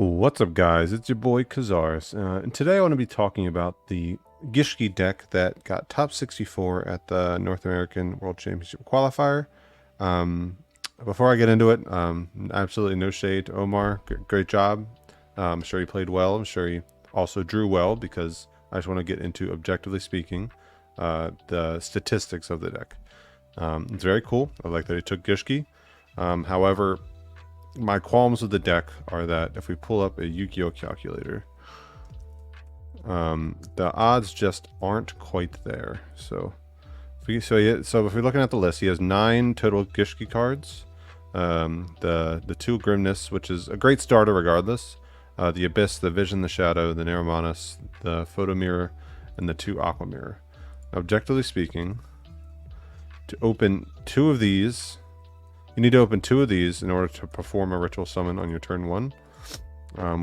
What's up, guys? It's your boy Kazars, and today I want to be talking about the Gishki deck that got top 64 at the North American World Championship qualifier. Um, Before I get into it, absolutely no shade to Omar. Great job. I'm sure he played well. I'm sure he also drew well, because I just want to get into, objectively speaking, the statistics of the deck. It's very cool. I like that he took Gishki. However, my qualms with the deck are that if we pull up a Yu-Gi-Oh calculator, the odds just aren't quite there. So if we're looking at the list, he has 9 total Gishki cards. The 2 Grimness, which is a great starter regardless. The Abyss, the Vision, the Shadow, the Naramanas, the Photo Mirror, and the 2 Aqua Mirror. Objectively speaking, to open 2 of these, you need to open 2 of these in order to perform a ritual summon on your turn 1,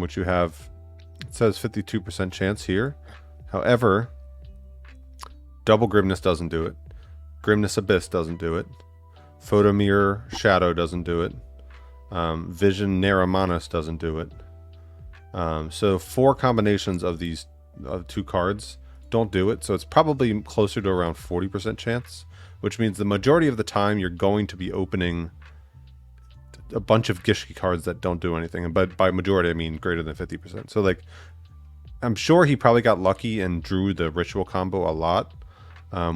which you have, it says 52% chance here. However, double Grimness doesn't do it. Grimness Abyss doesn't do it. Photo Mirror Shadow doesn't do it. Vision Naramanas doesn't do it. So 4 combinations of these 2 cards don't do it. So it's probably closer to around 40% chance, which means the majority of the time you're going to be opening a bunch of Gishki cards that don't do anything. And by majority, I mean greater than 50%. So, like, I'm sure he probably got lucky and drew the ritual combo a lot,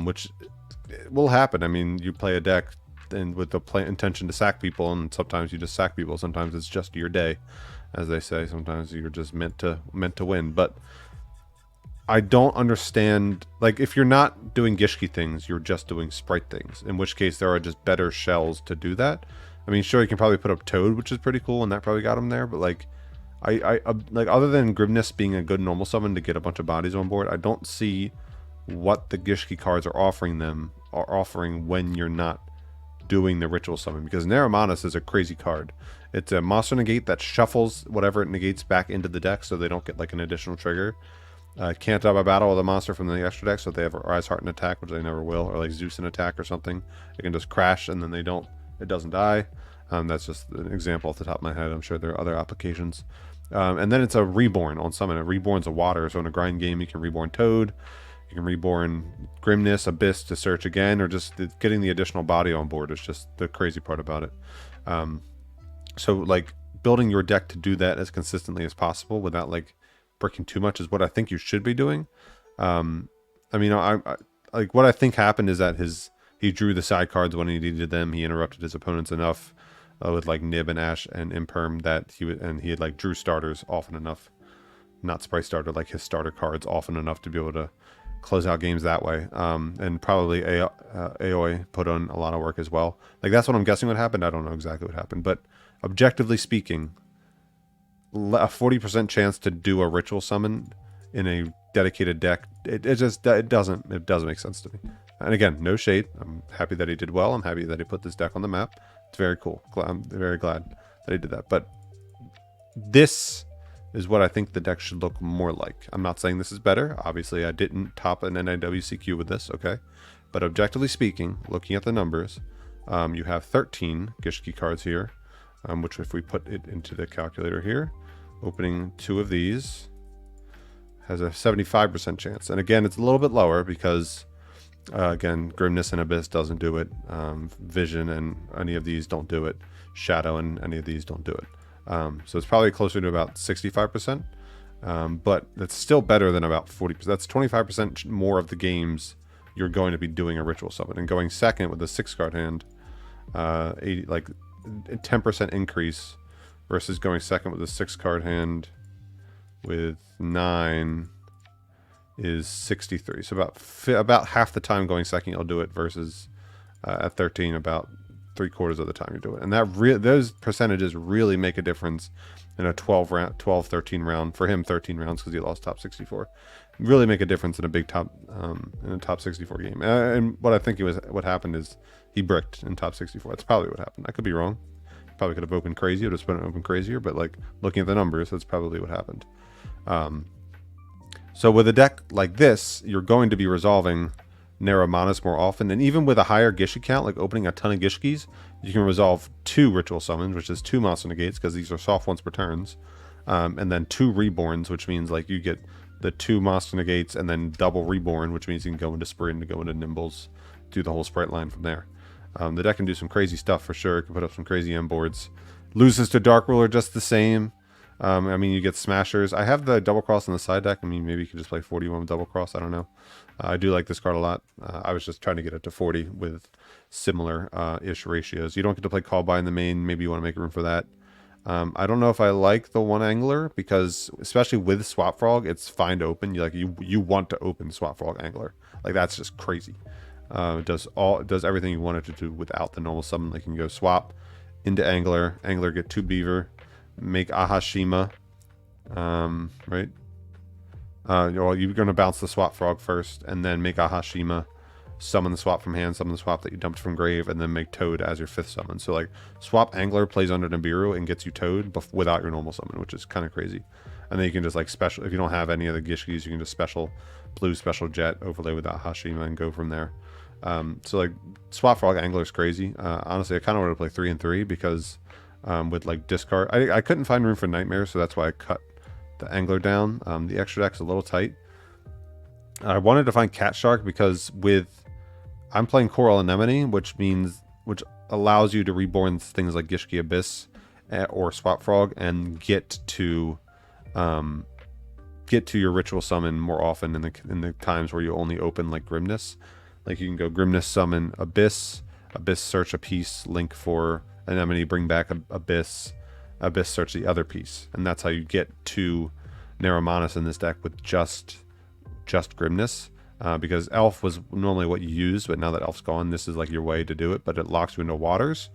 which will happen. I mean, you play a deck and with the intention to sack people, and sometimes you just sack people. Sometimes it's just your day, as they say. Sometimes you're just meant to win. But I don't understand, like, if you're not doing Gishki things, you're just doing Sprite things, in which case there are just better shells to do that. I mean, sure, you can probably put up Toad, which is pretty cool, and that probably got him there, but like, like, other than Grimness being a good normal summon to get a bunch of bodies on board, I don't see what the Gishki cards are offering when you're not doing the ritual summon, because Naramanas is a crazy card. It's a monster negate that shuffles whatever it negates back into the deck, so they don't get like an additional trigger. Can't have a battle with a monster from the extra deck, so if they have Rise, Heart, and Attack, which they never will, or like Zeus and Attack or something, it can just crash and then it doesn't die. That's just an example off the top of my head. I'm sure there are other applications. And then it's a Reborn on summon. A Reborn's a water, so in a grind game you can Reborn Toad, you can Reborn Grimness, Abyss to search again, or just getting the additional body on board is just the crazy part about it. So, like, building your deck to do that as consistently as possible without, like, breaking too much is what I think you should be doing. I mean, I like, what I think happened is that he drew the side cards when he needed them. He interrupted his opponents enough with like Nib and Ash and Imperm that he had like drew starters often enough, not Sprite starter, like his starter cards often enough to be able to close out games that way. And probably Aoi put on a lot of work as well. Like, that's what I'm guessing what happened. I don't know exactly what happened, but objectively speaking, a 40% chance to do a ritual summon in a dedicated deck, it doesn't make sense to me. And again, no shade. I'm happy that he did well. I'm happy that he put this deck on the map. It's very cool. I'm very glad that he did that. But this is what I think the deck should look more like. I'm not saying this is better. Obviously, I didn't top an NAWCQ with this, okay? But objectively speaking, looking at the numbers, you have 13 Gishki cards here, which, if we put it into the calculator here, opening 2 of these has a 75% chance. And again, it's a little bit lower because, again, Grimness and Abyss doesn't do it. Vision and any of these don't do it. Shadow and any of these don't do it. So it's probably closer to about 65%. But that's still better than about 40%. That's 25% more of the games you're going to be doing a ritual summon. And going second with a 6-card hand, 80, like, 10% increase versus going second with a 6-card hand with 9 is 63. So about half the time going second you'll do it, versus at 13 about 3/4 of the time you do it. And those percentages really make a difference in a 13 round for him, 13 rounds because he lost top 64. Really make a difference in a big top 64 game. And what I think what happened is he bricked in top 64. That's probably what happened. I could be wrong. Probably could have opened crazy. It would have spent open crazier, but like, looking at the numbers, that's probably what happened. So with a deck like this, you're going to be resolving Naramanas more often, and even with a higher Gishki count, like opening a ton of Gishkis, you can resolve 2 ritual summons, which is 2 monster negates, because these are soft ones per turns. and then 2 reborns, which means like you get the 2 monster negates and then double reborn, which means you can go into sprint to go into nimbles, do the whole sprite line from there. The deck can do some crazy stuff for sure. It can put up some crazy M boards. Loses to Dark Ruler just the same. I mean, you get Smashers. I have the Double Cross on the side deck. I mean, maybe you could just play 41 with Double Cross. I don't know. I do like this card a lot. I was just trying to get it to 40 with similar-ish ratios. You don't get to play Call By in the main. Maybe you want to make room for that. I don't know if I like the 1 Angler because, especially with Swap Frog, it's fine to open. You want to open Swap Frog Angler. Like, that's just crazy. It does everything you want it to do without the normal summon. Like, you can go swap into Angler, get 2 Beaver, make Ahashima, right? Well, you're going to bounce the Swap Frog first, and then make Ahashima, summon the swap from hand, summon the swap that you dumped from grave, and then make Toad as your 5th summon. So, like, swap Angler plays under Nibiru and gets you Toad without your normal summon, which is kind of crazy. And then you can just, like, special, if you don't have any of the Gishkis, you can just special blue, special jet, overlay with Ahashima, and go from there. So, like, Swap Frog Angler is crazy. Honestly, I kind of wanted to play 3 and 3 because with, like, discard, I couldn't find room for Nightmare, so that's why I cut the Angler down. The extra deck's a little tight. I wanted to find Cat Shark because I'm playing Coral Anemone, which allows you to reborn things like Gishki Abyss or Swap Frog and get to your ritual summon more often in the times where you only open like Grimness. Like, you can go Grimness summon Abyss search a piece, link for Anemone, bring back Abyss search the other piece, and that's how you get to Narrow in this deck with just Grimness. Because Elf was normally what you use, but now that Elf's gone, this is like your way to do it, but it locks you into Waters,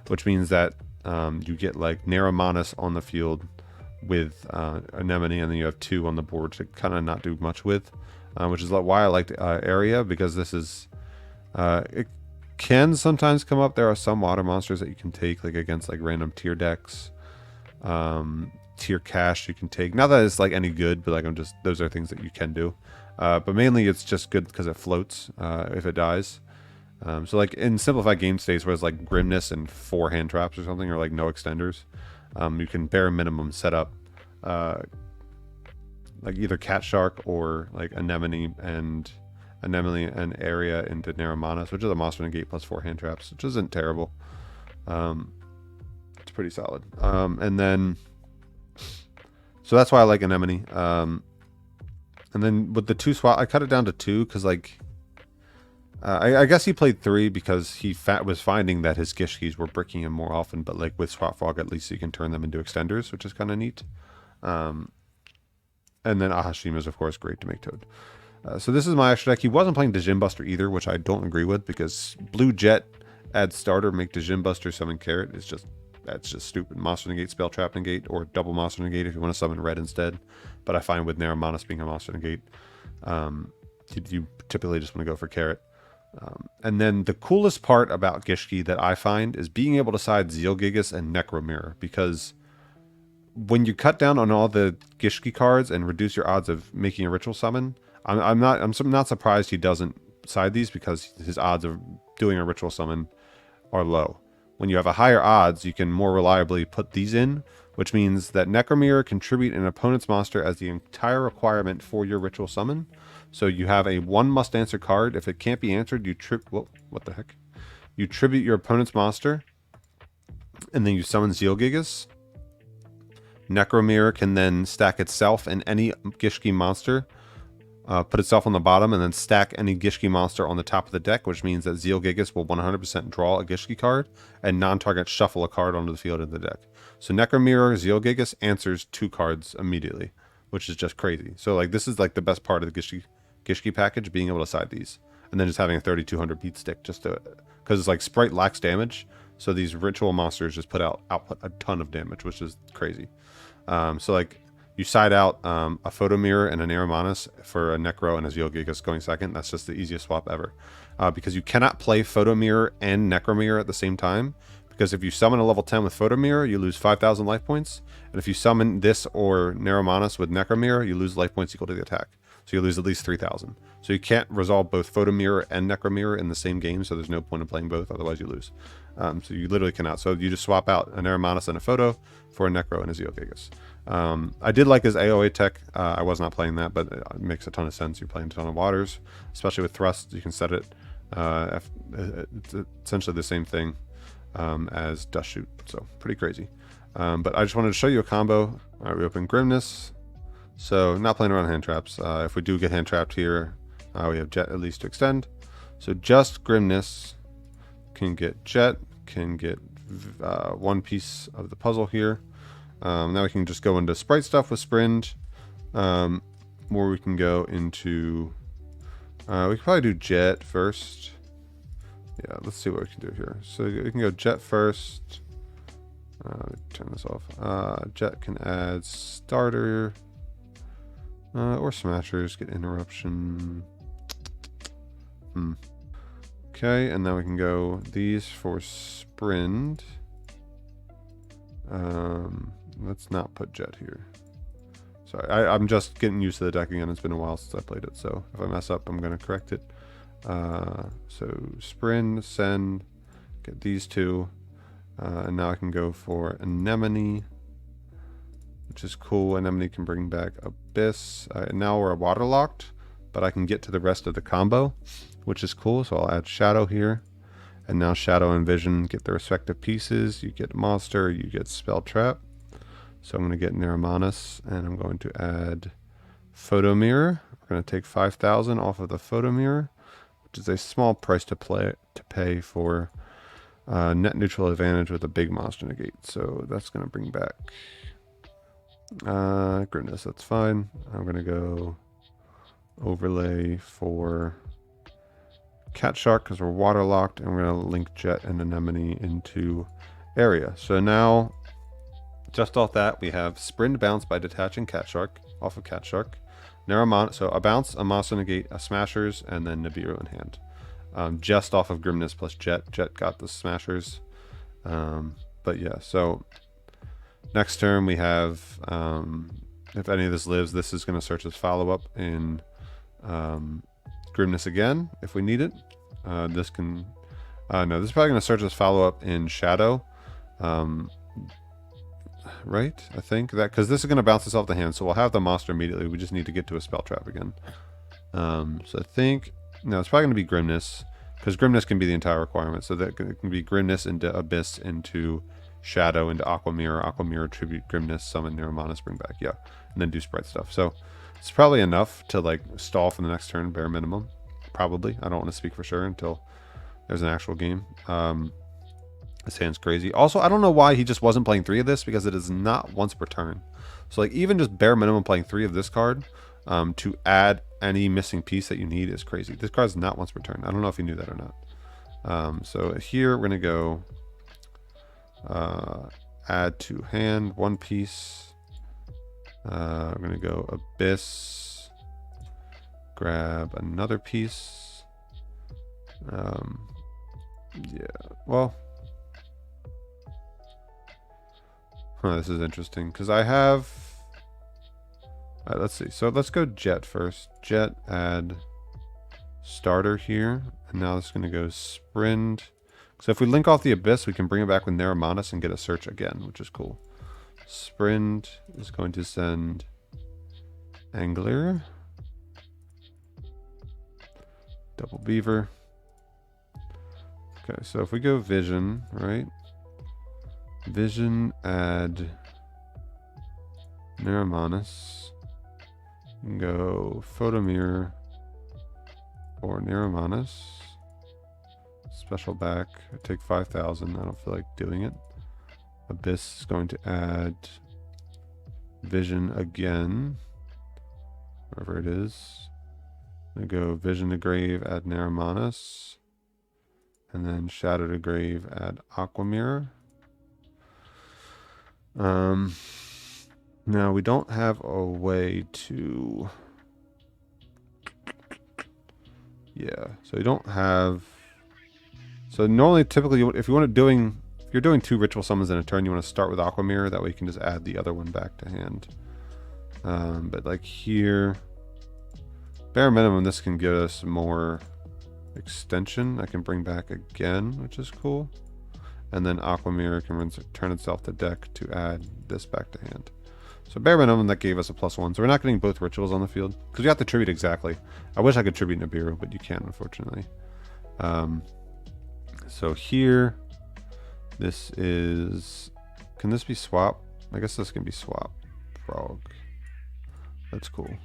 which means that you get like Narrow on the field with Anemone, and then you have 2 on the board to kind of not do much with, which is why I liked Area, because this is it can sometimes come up. There are some water monsters that you can take like against like random tier decks, tier cash you can take. Not that it's like any good, but like those are things that you can do. But mainly it's just good because it floats if it dies. So like in simplified game states where it's like Grimness and 4 hand traps or something, or like no extenders, you can bare minimum set up like either Cat Shark or like Anemone and Area into Narrow, which is a monster negate plus 4 hand traps, which isn't terrible. It's pretty solid. And then so that's why I like Anemone. And then with the 2 swap, I cut it down to 2 because, like, I guess he played 3 because he was finding that his Gishkis were bricking him more often. But, like, with Swap Frog, at least you can turn them into extenders, which is kind of neat. And then Ahashima is, of course, great to make Toad. So this is my extra deck. He wasn't playing Djinn Buster either, which I don't agree with, because Blue Jet, add starter, make Djinn Buster, summon Carrot. That's just stupid. Monster negate, spell trap negate, or double monster negate if you want to summon red instead. But I find with Narrow being a monster negate, you typically just want to go for Carrot. And then the coolest part about Gishki that I find is being able to side Zealgigas and Necromirror, because when you cut down on all the Gishki cards and reduce your odds of making a ritual summon, I'm not surprised he doesn't side these, because his odds of doing a ritual summon are low. When you have a higher odds, you can more reliably put these in, which means that Necromirror contribute an opponent's monster as the entire requirement for your ritual summon. So you have a 1 must answer card. If it can't be answered, you what the heck? You tribute your opponent's monster, and then you summon Zealgigas. Necromirror can then stack itself and any Gishki monster, put itself on the bottom, and then stack any Gishki monster on the top of the deck, which means that Zealgigas will 100% draw a Gishki card and non-target shuffle a card onto the field of the deck. So Necromirror Zealgigas answers 2 cards immediately, which is just crazy. So like this is like the best part of the Gishki package, being able to side these, and then just having a 3200 beat stick, just to, because it's like Sprite lacks damage, so these ritual monsters just output a ton of damage, which is crazy. So like, you side out a Photomirror and an Aeromonas for a Necro and a Zealgigas going second. That's just the easiest swap ever. Because you cannot play Photomirror and Necromirror at the same time. Because if you summon a level 10 with Photomirror, you lose 5,000 life points. And if you summon this or Neuromonas with Necromirror, you lose life points equal to the attack. So you lose at least 3,000. So you can't resolve both Photo Mirror and Necro Mirror in the same game, so there's no point in playing both, otherwise you lose. So you literally cannot. So you just swap out a Neuromanus and a Photo for a Necro and a Zeogigas. I did like his AOA tech. I was not playing that, but it makes a ton of sense. You're playing a ton of waters, especially with Thrust. You can set it. It's essentially the same thing as Dust Shoot, so pretty crazy. But I just wanted to show you a combo. All right, we open Grimness. So not playing around hand traps. If we do get hand trapped here, we have Jet at least to extend. So just Grimness can get Jet, can get one piece of the puzzle here. Now we can just go into Sprite stuff with Sprint, or we can go into, we could probably do Jet first. Yeah, let's see what we can do here. So we can go Jet first. Turn this off. Jet can add Starter, or Smashers, get Interruption. Okay, and then we can go these for Sprint. Let's not put Jet here. Sorry, I'm just getting used to the deck again. It's been a while since I played it, so if I mess up, I'm going to correct it. So Sprint, send, get these two. And now I can go for Anemone, which is cool. Anemone can bring back Abyss. Now we're waterlocked, but I can get to the rest of the combo, which is cool. So I'll add Shadow here. And now Shadow and Vision get the respective pieces. You get Monster, you get Spell Trap. So I'm going to get Neuromanus, and I'm going to add Photo Mirror. We're going to take 5,000 off of the Photo Mirror, which is a small price to pay for net neutral advantage with a big monster negate. So that's going to bring back Grimness. That's fine. I'm going to go overlay for Cat Shark because we're waterlocked, and we're going to link Jet and Anemone into area. So now, just off that, we have Sprint Bounce by detaching Cat Shark off of Cat Shark. So a Bounce, a Monster Negate, a Smashers, and then Nibiru in hand. Just off of Grimness plus Jet. Jet got the Smashers. But yeah, so next turn we have, if any of this lives, this is going to search as follow-up in Grimness again, if we need it. This can, no, this is probably going to search as follow-up in Shadow. Right? I think that, because this is going to bounce us off the hand, so we'll have the monster immediately. We just need to get to a spell trap again. So I think, no, it's probably going to be Grimness, because Grimness can be the entire requirement. So that can be Grimness into Abyss, into Shadow, into Aqua Mirror. Aqua Mirror, tribute Grimness, summon Neuromanus, bring back, yeah, and then do Sprite stuff. So it's probably enough to like stall for the next turn, bare minimum. Probably. I don't want to speak for sure until there's an actual game. This hand's crazy. Also, I don't know why he just wasn't playing 3 of this, because it is not once per turn. So like even just bare minimum playing 3 of this card to add any missing piece that you need is crazy. This card is not once per turn. I don't know if you knew that or not. So here we're going to go add to hand, 1 piece. We're going to go Abyss, grab another piece. Yeah, well, this is interesting because I have, all right, let's see. So let's go Jet first. Jet, add Starter here. And now it's going to go Sprint. So if we link off the Abyss, we can bring it back with Neuromanus and get a search again, which is cool. Sprint is going to send Angler. Double Beaver. Okay, so if we go Vision, right? Vision, add Neuromanus. Go Photo Mirror or Neuromanus. Special back. I take 5,000. I don't feel like doing it. Abyss is going to add Vision again. Wherever it is. I'm going to go Vision to Grave, add Neuromanus. And then Shadow to Grave, add Aqua Mirror. Now we don't have a way to, yeah, so we don't have, so normally typically if you're doing 2 ritual summons in a turn, you want to start with Aqua Mirror, that way you can just add the other one back to hand. But like here, bare minimum, this can give us more extension. I can bring back again, which is cool. And then Aqua Mirror can return itself to deck to add this back to hand. So bare minimum, that gave us a +1. So we're not getting both rituals on the field because you have to tribute exactly. I wish I could tribute Nibiru, but you can't, unfortunately. So here, this is, can this be swap? I guess this can be swap. Frog. That's cool.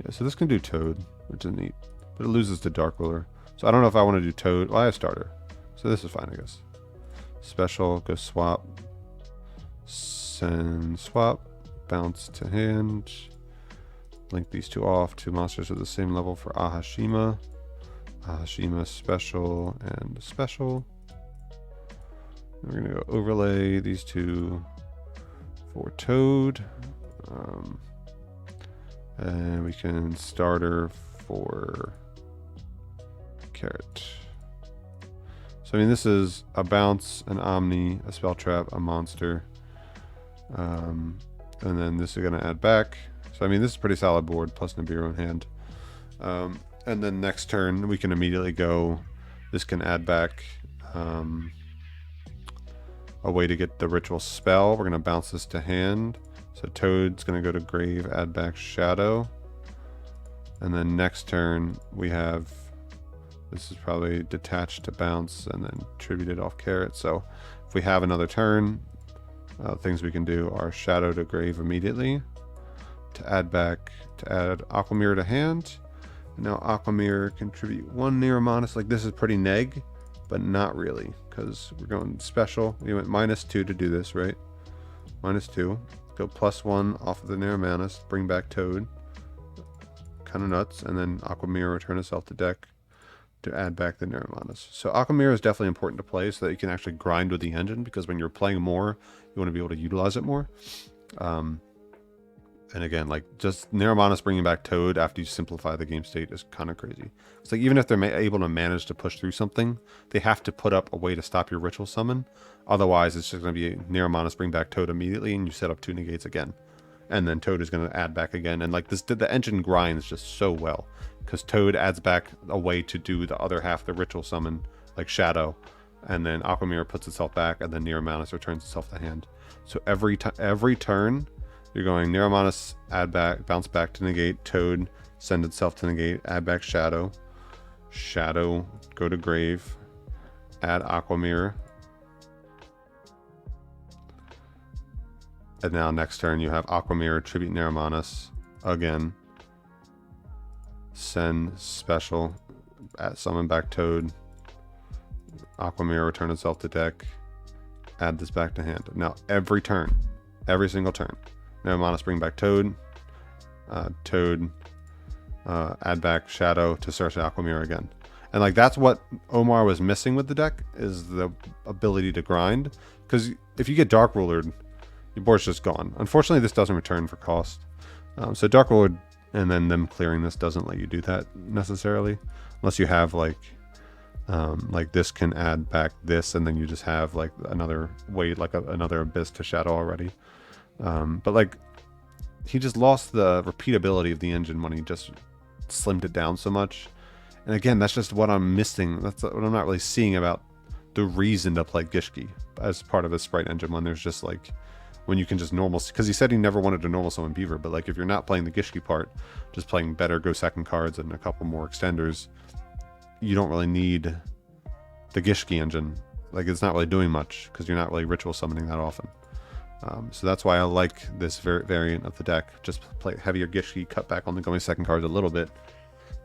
Yeah, so this can do Toad, which is neat, but it loses to Dark Ruler. So I don't know if I want to do Toad. Well, I have starter, so this is fine, I guess. Special, go swap, send swap, bounce to hand, link these two off. Two monsters at the same level for Ahashima. Ahashima special and special. We're gonna go overlay these two for Toad. And we can starter for Carrot. So I mean, this is a bounce, an Omni, a spell trap, a monster. And then this is gonna add back. So I mean, this is a pretty solid board, plus Nibiru in hand. And then next turn, we can immediately go, this can add back a way to get the ritual spell. We're gonna bounce this to hand. So Toad's gonna go to grave, add back Shadow. And then next turn, we have, this is probably detached to bounce and then tributed off Carrot. So if we have another turn, things we can do are Shadow to grave immediately, to add back, to add Aqua Mirror to hand. And now Aqua Mirror contribute 1 Neuromantis. Like, this is pretty neg, but not really, because we're going special. We went -2 to do this, right? -2. Go +1 off of the Neuromantis, bring back Toad. Kind of nuts. And then Aqua Mirror return itself to deck to add back the Neuromantis. So Aqua Mirror is definitely important to play so that you can actually grind with the engine, because when you're playing more, you want to be able to utilize it more. And again, like, just Neuromantis bringing back Toad after you simplify the game state is kind of crazy. It's like, even if they're able to manage to push through something, they have to put up a way to stop your ritual summon. Otherwise, it's just going to be Neuromantis bring back Toad immediately, and you set up 2 negates again. And then Toad is going to add back again. And like, this, the engine grinds just so well, because Toad adds back a way to do the other half of the ritual summon, like Shadow. And then Aqua Mirror puts itself back, and then Neuromantis returns itself to hand. So every turn, you're going Neuromantis, add back, bounce back to negate, Toad, send itself to negate, add back Shadow. Shadow, go to grave, add Aqua Mirror. And now next turn you have Aqua Mirror, tribute Neuromantis again. Send special, summon back Toad. Aqua Mirror, return itself to deck. Add this back to hand. Now every turn, every single turn, Neuromantis bring back Toad. Toad, add back Shadow to search Aqua Mirror again. And like, that's what Omar was missing with the deck, is the ability to grind. Because if you get Dark Rulered, your board's just gone. Unfortunately, this doesn't return for cost. So Dark Rulered and then them clearing this doesn't let you do that necessarily, unless you have like this can add back this, and then you just have like another way, like another Abyss to Shadow already. But like, he just lost the repeatability of the engine when he just slimmed it down so much. And again, that's just what I'm missing. That's what I'm not really seeing about the reason to play Gishki as part of a Sprite engine, when there's just like, when you can just normal, because he said he never wanted to normal summon Beaver, but like, if you're not playing the Gishki part, just playing better go second cards and a couple more extenders, you don't really need the Gishki engine. Like, it's not really doing much because you're not really ritual summoning that often. So that's why I like this variant of the deck. Just play heavier Gishki, cut back on the going second cards a little bit,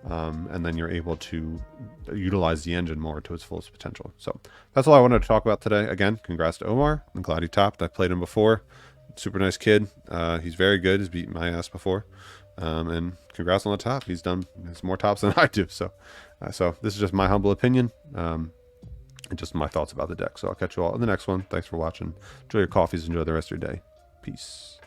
and then you're able to utilize the engine more to its fullest potential. So that's all I wanted to talk about today. Again, congrats to Omar. I'm glad he topped. I played him before. Super nice kid. He's very good. He's beaten my ass before. And congrats on the top. He's more tops than I do. So this is just my humble opinion. And just my thoughts about the deck. So I'll catch you all in the next one. Thanks for watching. Enjoy your coffees. Enjoy the rest of your day. Peace.